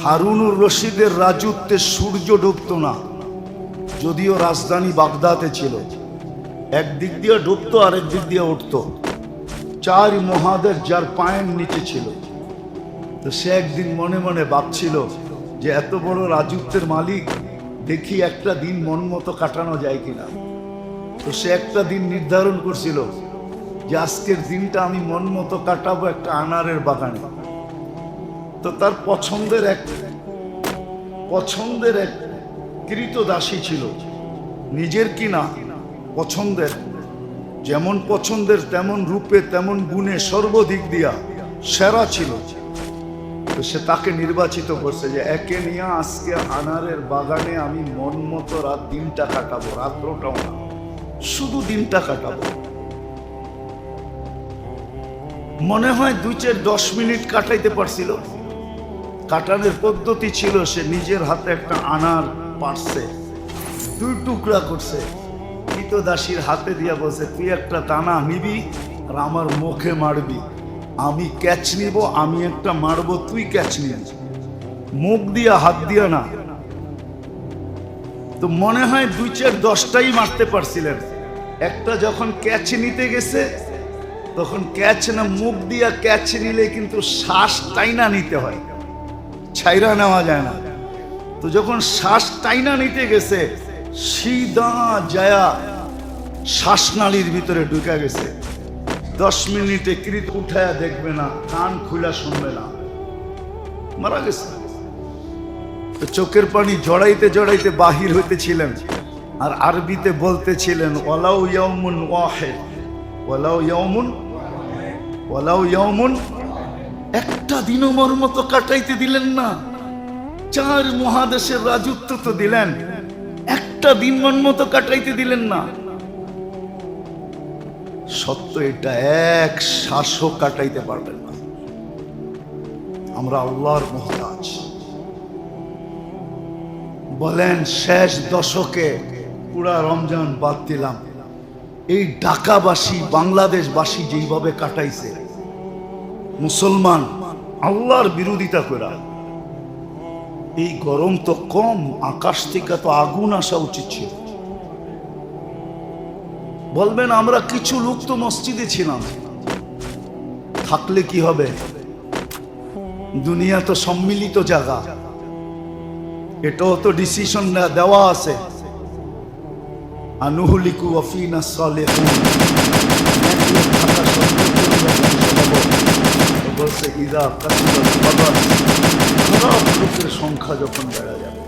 হারুনুর রশিদের রাজত্বে সূর্য ডুবতো না, যদিও রাজধানী বাগদাদে ছিল। একদিক দিয়ে ডুবতো, আরেক দিক দিয়ে উঠতো। 4 মহাদেশ যার পায়ের নিচে ছিল। তো সে একদিন মনে মনে ভাবছিল যে এত বড় রাজত্বের মালিক, দেখি একটা দিন মন মতো কাটানো যায় কিনা। তো সে একটা দিন নির্ধারণ করছিল যে আজকের দিনটা আমি মন মতো কাটাবো একটা আনারের বাগানে। তো তার পছন্দের এক কৃতদাসী ছিল, নিজের কিনা, পছন্দের, যেমন পছন্দের তেমন রূপে তেমন গুণে সর্বদিক দিয়া সেরা ছিল। তো সে তাকে নির্বাচিত করছে যে একে নিয়ে আজকে আনারের বাগানে আমি মন মতো দিনটা কাটাবো, রাত্রটাও না, শুধু দিনটা কাটাবো। মনে হয় 2-10 মিনিট কাটাইতে পারছিল। কাটানোর পদ্ধতি ছিল, সে নিজের হাতে একটা আনার পারছে, 2 টুকরা করছে, কৃতদাসীর হাতে দিয়া বলছে, তুই একটা দানা নিবি আর আমার মুখে মারবি, আমি ক্যাচ নিব, আমি একটা মারবো, তুই ক্যাচ নিবি, মুখ দিয়া, হাত দিয়া না। তো মনে হয় 2-10টাই মারতে পারছিলেন। একটা যখন ক্যাচ নিতে গেছে, তখন ক্যাচ না, মুখ দিয়া ক্যাচ নিলে কিন্তু শ্বাস টাইনা নিতে হয়, ছাইরা নেওয়া যায় না। তো যখন শ্বাস টাইনা নিতে গেছে, সিধা যায়া শ্বাসনালীর ভিতরে ঢুকে গেছে। 10 মিনিটে কৃত উঠায়া দেখবে না, কান খুলা শুনবে না, মারা গেছে। তো চোখের পানি জড়াইতে জড়াইতে বাহির হইতেছিলেন, আর আরবিতে বলতেছিলেন, ওয়ালাউ ইয়াউমুন ওয়াহিদ, ওয়ালাউ ইয়াউমুন, একটা দিনও মোর মতো কাটাইতে দিলেন না। 4 মহাদেশের রাজত্ব তো দিলেন, একটা দিন মন মতো কাটাইতে দিলেন না। সত্য এটা, এক শ্বাসও কাটাইতে পারবেন না। আমরা আল্লাহর মুহতাজ। বলেন, শেষ দশকে পুরা রমজান বাদ দিলাম, এই ঢাকাবাসী, বাংলাদেশবাসী যেইভাবে কাটাইছে, মুসলমান আল্লাহর বিরোধিতা করা, এই গরম তো কম, আকাশ থেকে তো আগুন আসা উচিত ছিল। বলবেন আমরা কিছু লোক তো মসজিদে ছিলাম, থাকলে কি হবে? দুনিয়া তো সম্মিলিত জায়গা, এটাও তো ডিসিশন দেওয়া আছে। আনুহলিকু ওয়াফিনা সালেহুন, বলছে ইদা কাসিরাল কদর, খারাপ লোকের সংখ্যা যখন বেড়ে যাবে।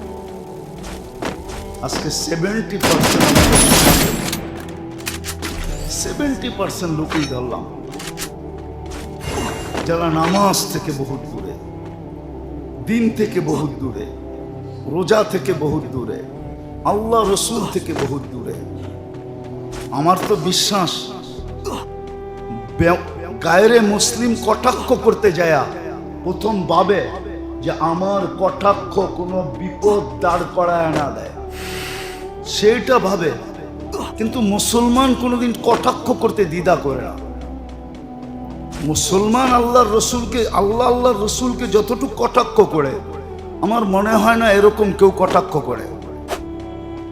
আজকে 70% লোকই ধরলাম যারা নামাজ থেকে বহুত দূরে, দিন থেকে বহুত দূরে, রোজা থেকে বহুত দূরে, আল্লাহ রসুল থেকে বহুত দূরে। আমার তো বিশ্বাস, গায়রে মুসলিম কটাক্ষ করতে যায়া প্রথম ভাবে যে আমার কটাক্ষ কোনো বিপদ দাঁড় করায় না দেয়, সেটা ভাবে। কিন্তু মুসলমান কোনোদিন কটাক্ষ করতে দ্বিধা করে না। মুসলমান আল্লাহর রসুলকে যতটুকু কটাক্ষ করে, আমার মনে হয় না এরকম কেউ কটাক্ষ করে।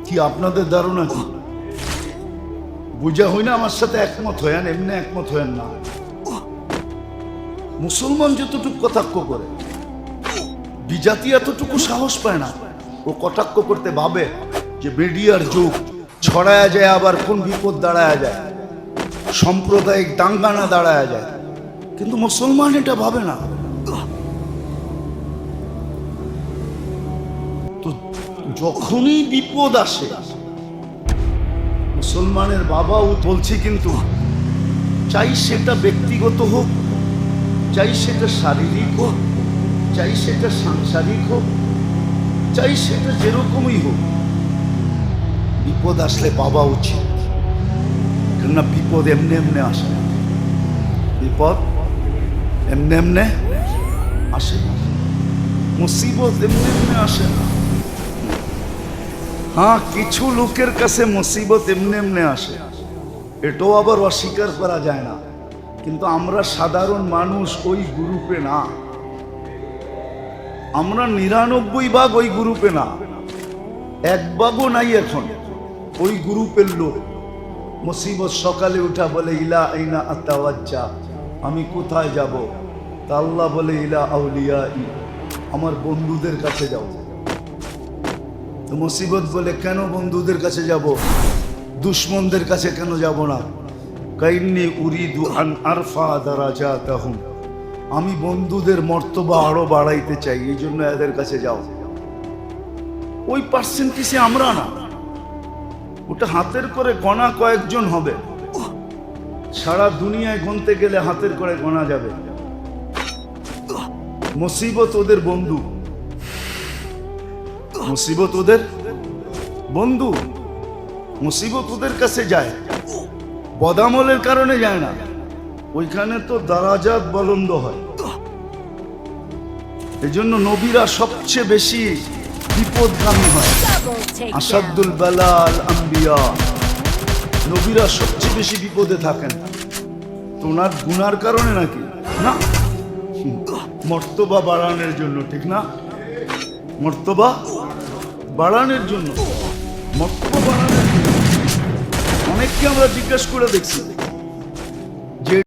কি আপনাদের ধারণা কি? বুঝা হই না? আমার সাথে একমত হয়েন, এমনি একমত হয়েন না। মুসলমান যতটুকু কটাক্ষ করে, বিজাতি এতটুকু সাহস পায় না। ও কটাক্ষ করতে ভাবে যে মিডিয়ার যুগ, ছড়ায়া যায়, আবার কোন বিপদ দাঁড়ায় যায়, সাম্প্রদায়িক দাঙ্গানা দাঁড়ায় যায়। কিন্তু মুসলমান এটা ভাবে না। তো যখনই বিপদ আসে, মুসলমানের বাবাও বলছি, কিন্তু চাই সেটা ব্যক্তিগত হোক, চাই সেটা শারীরিক হোক, চাই সেটা সাংসারিক হোক, চাই সেটা যেরকমই হোক, বিপদ আসলে পাওয়া উচিত। কেননা বিপদ এমনি এমনি আসে না, বিপদ এমনি এমনি আসে না, মুসিবত এমনি এমনি আসে না। হ্যাঁ, কিছু লোকের কাছে মুসিবত এমনি এমনি আসে, এটাও আবার অস্বীকার করা যায় না। কিন্তু আমরা সাধারণ মানুষ ওই গ্রুপে না। আমরা 99 ভাগ ওই গ্রুপে না, এক ভাগও নাই এখন ওই গ্রুপের লোক। মুসিবত সকালে উঠা বলে ইলা আইনা আতাওয়াজ্জা, আমি কোথায় যাব? তা আল্লাহ বলে ইলা আউলিয়াই, আমার বন্ধুদের কাছে যাও। তো মুসিবত বলে কেন বন্ধুদের কাছে যাব, দুশ্মনদের কাছে কেন যাব না? কাইন্নি উরিদু আন আরফা দারাজাতাহুম, আমি বন্ধুদের মর্তবা আরো বাড়াইতে চাই, এই জন্য এদের কাছে যাও। ওই পার্সেন্টেজে আমরা না, ওটা হাতের করে গোনা কয়েকজন হবে, সারা দুনিয়ায় গুনতে গেলে হাতের করে গোনা যাবে। মুসিবত ওদের বন্ধু, মুসিবত ওদের বন্ধু, মুসিবত ওদের কাছে যায়, বদামলের কারণে যায় না। ওইখানে তো দারাজাত বুলন্দ হয়। এজন্য নবীরা সবচেয়ে বেশি বিপদগামী হয়। আসাদুল বালাল আম্বিয়া, নবীরা সবচেয়ে বেশি বিপদে থাকেন। ওনার গুনার কারণে নাকি না, মর্তবা বাড়ানোর জন্য, ঠিক না? মর্তবা বাড়ানোর জন্য, মর্তবা বাড়ানোর জন্য। অনেককে আমরা জিজ্ঞেস করে দেখছি,